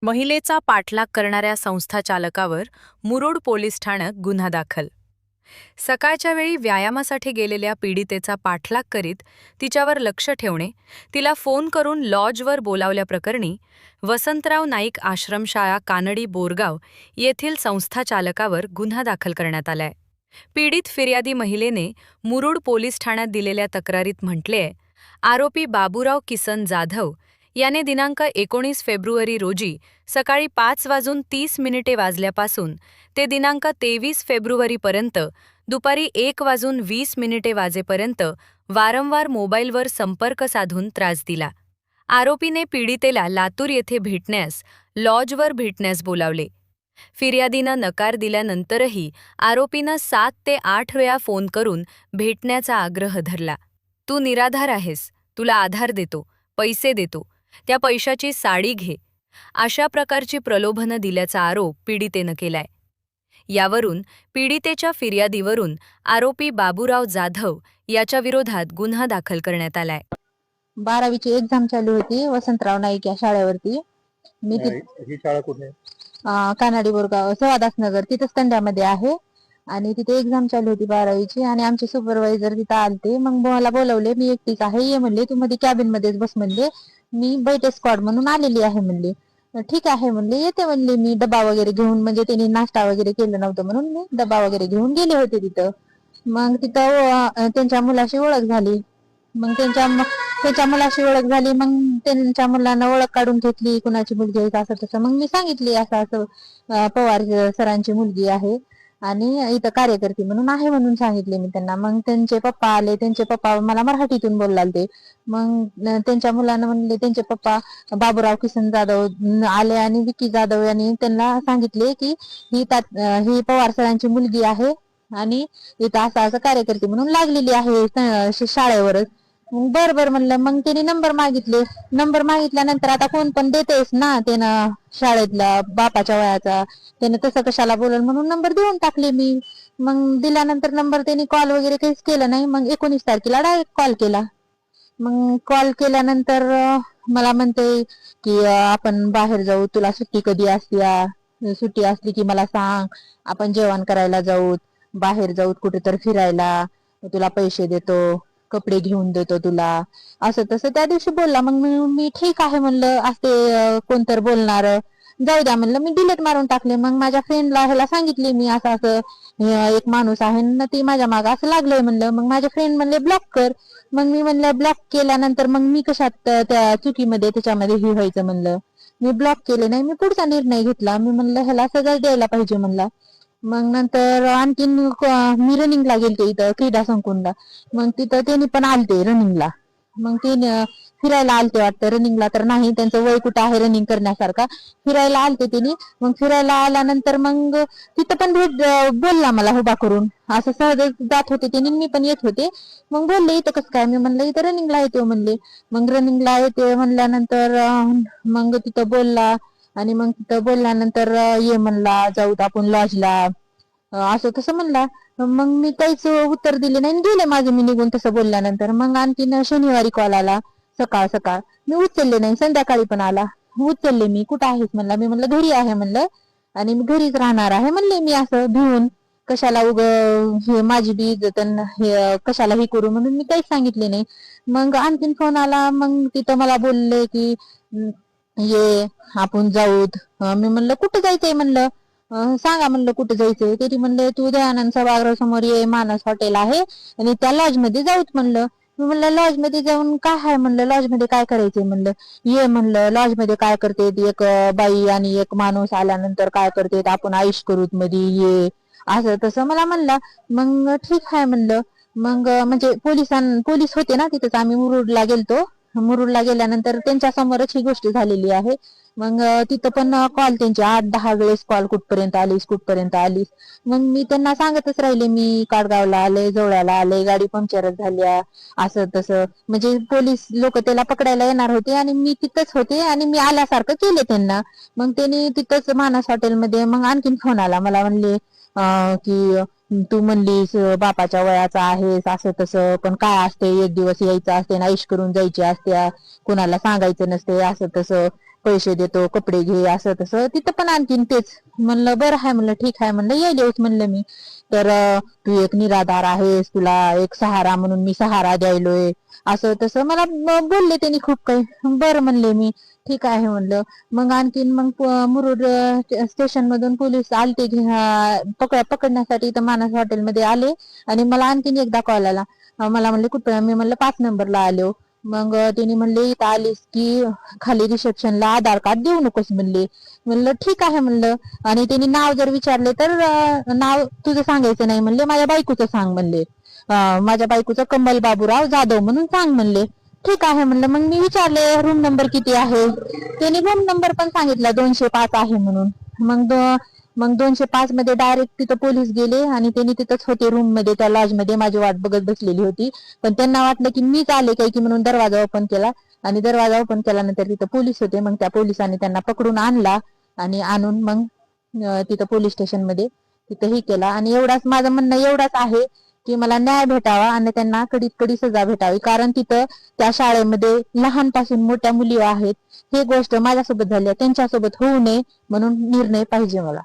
महिलेचा पाठलाग करणाऱ्या संस्था चालकावर मुरुड पोलीस ठाण्यात गुन्हा दाखल. सकाळच्या वेळी व्यायामासाठी गेलेल्या पीडितेचा पाठलाग करीत तिच्यावर लक्ष ठेवणे, तिला फोन करून लॉजवर बोलावल्याप्रकरणी वसंतराव नाईक आश्रमशाळा कानडी बोरगाव येथील संस्था चालकावर गुन्हा दाखल करण्यात आलाय. पीडित फिर्यादी महिलेने मुरुड पोलीस ठाण्यात दिलेल्या तक्रारीत म्हटलेय, आरोपी बाबूराव किसन जाधव याने दिनांक 19 फेब्रुवारी रोजी सकाळी 5:30 वाजल्यापासून ते दिनांक 23 फेब्रुवारीपर्यंत दुपारी 1:20 वाजेपर्यंत वारंवार मोबाईलवर संपर्क साधून त्रास दिला. आरोपीने पीडितेला लातूर येथे भेटण्यास, लॉजवर भेटण्यास बोलावले. फिर्यादीनं नकार दिल्यानंतरही आरोपीनं 7 ते 8 वेळा फोन करून भेटण्याचा आग्रह धरला. तू निराधार आहेस, तुला आधार देतो, पैसे देतो, त्या पैशाची साडी घे, अशा प्रकारची प्रलोभनं दिल्याचा आरोप पीडितेनं केलाय. यावरून पीडितेच्या फिर्यादीवरून आरोपी बाबूराव जाधव याच्या विरोधात गुन्हा दाखल करण्यात आलाय. 12वीची एक्झाम चालू होती वसंतराव नाईक या शाळेवरती. मी ही शाळा कुठे आहे? कानाडी बोरगाव नगर तिथंच तंड्यामध्ये आहे. आणि तिथे एक्झाम चालू होती 12वीची आणि आमचे सुपरवायझर तिथं आलते. मग मला बोलवले, मी एकटीच आहे, ये म्हणले, तू मध्ये कॅबिन मध्येच बस म्हणले, मी बैठे स्क्वॉड म्हणून आलेली आहे म्हणले. ठीक आहे म्हणले, येते म्हणले. मी डबा वगैरे घेऊन, म्हणजे त्यांनी नाश्ता वगैरे केलं नव्हतं म्हणून मी डबा वगैरे घेऊन गेले होते तिथं. मग तिथं त्यांच्या मुलाशी ओळख झाली. मग त्यांच्या मुलाशी ओळख झाली. मग त्यांच्या मुलांना ओळख काढून घेतली, कुणाची मुलगी आहे असं तसं. मग मी सांगितली असं असं पवार सरांची मुलगी आहे आणि इथं कार्यकर्ती म्हणून आहे म्हणून सांगितले मी त्यांना. मग त्यांचे पप्पा आले. त्यांचे पप्पा मला मराठीतून बोलालते. मग त्यांच्या मुलांना म्हणले, त्यांचे पप्पा बाबूराव किसन जाधव आले आणि विकी जाधव यांनी त्यांना सांगितले की ही पवार सरांची मुलगी आहे आणि इथं असं असं कार्यकर्ती म्हणून लागलेली आहे शाळेवरच. बर बर म्हणलं. मग त्यांनी नंबर मागितले. नंबर मागितल्यानंतर आता कोण पण देतेस ना, त्यानं शाळेतला बापाच्या वयाचा, त्यानं तसं कशाला बोलल म्हणून नंबर देऊन टाकले मी. मग दिल्यानंतर नंबर त्यांनी कॉल वगैरे काहीच केलं नाही. मग 19 तारखेला डायरेक्ट कॉल केला. मग कॉल केल्यानंतर मला म्हणते की आपण बाहेर जाऊ, तुला सुट्टी कधी असते, सुट्टी असली की मला सांग, आपण जेवण करायला जाऊ, बाहेर जाऊ कुठेतरी फिरायला, तुला पैसे देतो, कपडे घेऊन देतो तुला, असं तसं त्या दिवशी बोलला. मग मी ठीक आहे म्हणलं, असते कोणतर बोलणार, जाऊ द्या म्हणलं. मी डिलीट मारून टाकले. मग माझ्या फ्रेंडला ह्याला सांगितले मी, असं असं एक माणूस आहे ना, ती माझ्या माग असं लागलंय म्हणलं. मग माझे फ्रेंड म्हणले ब्लॉक कर. मग मी म्हणलं ब्लॉक केल्यानंतर मग मी कशात त्या चुकीमध्ये त्याच्यामध्ये हे व्हायचं म्हणलं. मी ब्लॉक केले नाही. मी पुढचा निर्णय घेतला. मी म्हणलं ह्याला सगळं द्यायला पाहिजे म्हणला. मग नंतर आणखीन मी रनिंगला गेलते इथं क्रीडा संकुलला. मग तिथं त्यांनी पण आलते रनिंगला. मग ते फिरायला आलते वाटतं रनिंगला, तर नाही, त्यांचं वय कुठं आहे रनिंग करण्यासारखा. फिरायला आलते त्यांनी. मग फिरायला आल्यानंतर मग तिथं पण बोलला मला उभा करून, असं सहज जात होते त्यांनी, मी पण येत होते. मग बोलले, इथं कसं काय? मी म्हणलं इथं रनिंगला येते म्हणले. मग रनिंगला येते म्हणल्यानंतर मग तिथं बोलला आणि मग तिथं बोलल्यानंतर ये म्हणला, जाऊत आपण लॉजला, असं तसं म्हणला. मग मी काहीच उत्तर दिले नाही, गेले माझे मी निघून तसं बोलल्यानंतर. मग आणखीन शनिवारी कॉल आला सकाळ सकाळ. मी उचलले नाही. संध्याकाळी पण आला, उचलले मी. कुठं आहेस म्हणला. मी म्हणलं घरी आहे म्हणलं आणि मी घरीच राहणार आहे म्हणले. मी असं भिवून कशाला हे माझी बी इज्जत हे कशाला हे करू म्हणून मी काहीच सांगितले नाही. मग आणखीन फोन आला. मग तिथं मला बोलले की ये आपण जाऊत. मी म्हणलं कुठं जायचंय म्हणलं, सांगा म्हणलं कुठं जायचंय. तरी म्हणले तू दयानंद सभागृह समोर ये, मानस हॉटेल आहे आणि त्या लॉज मध्ये जाऊत म्हणलं. मी म्हणलं लॉज मध्ये जाऊन काय आहे म्हणलं, लॉज मध्ये काय करायचंय म्हणलं. ये म्हणलं लॉज मध्ये काय करते, एक बाई आणि एक माणूस आल्यानंतर काय करते, आपण आयुष करूत मध्ये ये, असं तसं मला म्हणला. मग ठीक आहे म्हणलं. मग म्हणजे पोलीस होते ना तिथेच. आम्ही मुरुडला गेलतो. मुरुडला गेल्यानंतर त्यांच्या समोरच ही गोष्ट झालेली आहे. मग तिथं पण कॉल त्यांचे 8-10 वेळेस कॉल, कुठपर्यंत आलीस, कुठपर्यंत आलीस. मग मी त्यांना सांगतच राहिले, मी काडगावला आले, जवळ्याला आले, गाडी पंक्चरच झाल्या, असं तसं. म्हणजे पोलीस लोक त्याला पकडायला येणार होते आणि मी तिथंच होते आणि मी आल्यासारखं केले त्यांना. मग त्यांनी तिथंच मानस हॉटेलमध्ये मग आणखीन फोन आला. मला म्हणले की तू म्हणलीस बापाच्या वयाचा आहेस, असं तसं, पण काय असते, एक दिवस यायचं असते ना, ऐश करून जायची असते, कुणाला सांगायचं नसते, असं तसं. पैसे देतो, कपडे घे, असं तसं. तिथं पण आणखीन तेच. म्हणलं बरं आहे, म्हणलं ठीक आहे, म्हणलं येऊच म्हणलं मी. तर तू एक निराधार आहेस, तुला एक सहारा म्हणून मी सहारा द्यायलोय, असं तसं मला बोलले त्यांनी खूप काही. बरं म्हणले मी, ठीक आहे म्हणलं. मग आणखीन मग मुरुड स्टेशन मधून पोलीस आलते पकडण्यासाठी इथं मानस हॉटेलमध्ये आले. आणि मला आणखीन एकदा कॉल आला. मला म्हणले कुठं? मी म्हणलं 5 नंबरला आलो. मग त्यांनी म्हणले इथं आलीस की खाली रिसेप्शनला आधार कार्ड देऊ नकोस म्हणले. म्हणलं ठीक आहे म्हणलं. आणि त्यांनी नाव जर विचारले तर नाव तुझं सांगायचं नाही म्हणले, माझ्या बायकोचं सांग म्हणले. माझ्या बायकोचं कमल बाबूराव जाधव म्हणून सांग म्हणले. ठीक आहे म्हणलं. मग मी विचारले रूम नंबर किती आहे. त्यांनी रूम नंबर पण सांगितला 205 आहे म्हणून. मग 205 मध्ये डायरेक्ट तिथं पोलीस गेले आणि त्यांनी तिथंच होते रूम मध्ये, त्या लॉज मध्ये माझी वाट बघत बसलेली होती. पण त्यांना वाटलं की मीच आले काय की, म्हणून दरवाजा ओपन केला. आणि दरवाजा ओपन केल्यानंतर तिथं पोलीस होते. मग त्या पोलिसांनी त्यांना पकडून आणला आणि आणून मग तिथं पोलीस स्टेशन मध्ये तिथं हे केला. आणि एवढाच माझं म्हणणं एवढाच आहे की मला न्याय भेटावा आणि त्यांना कडीत कडी सजा भेटावी. कारण तिथं त्या शाळेमध्ये लहानपासून मोठ्या मुली आहेत. ही गोष्ट माझ्यासोबत झाली, त्यांच्यासोबत होऊ नये म्हणून निर्णय पाहिजे मला.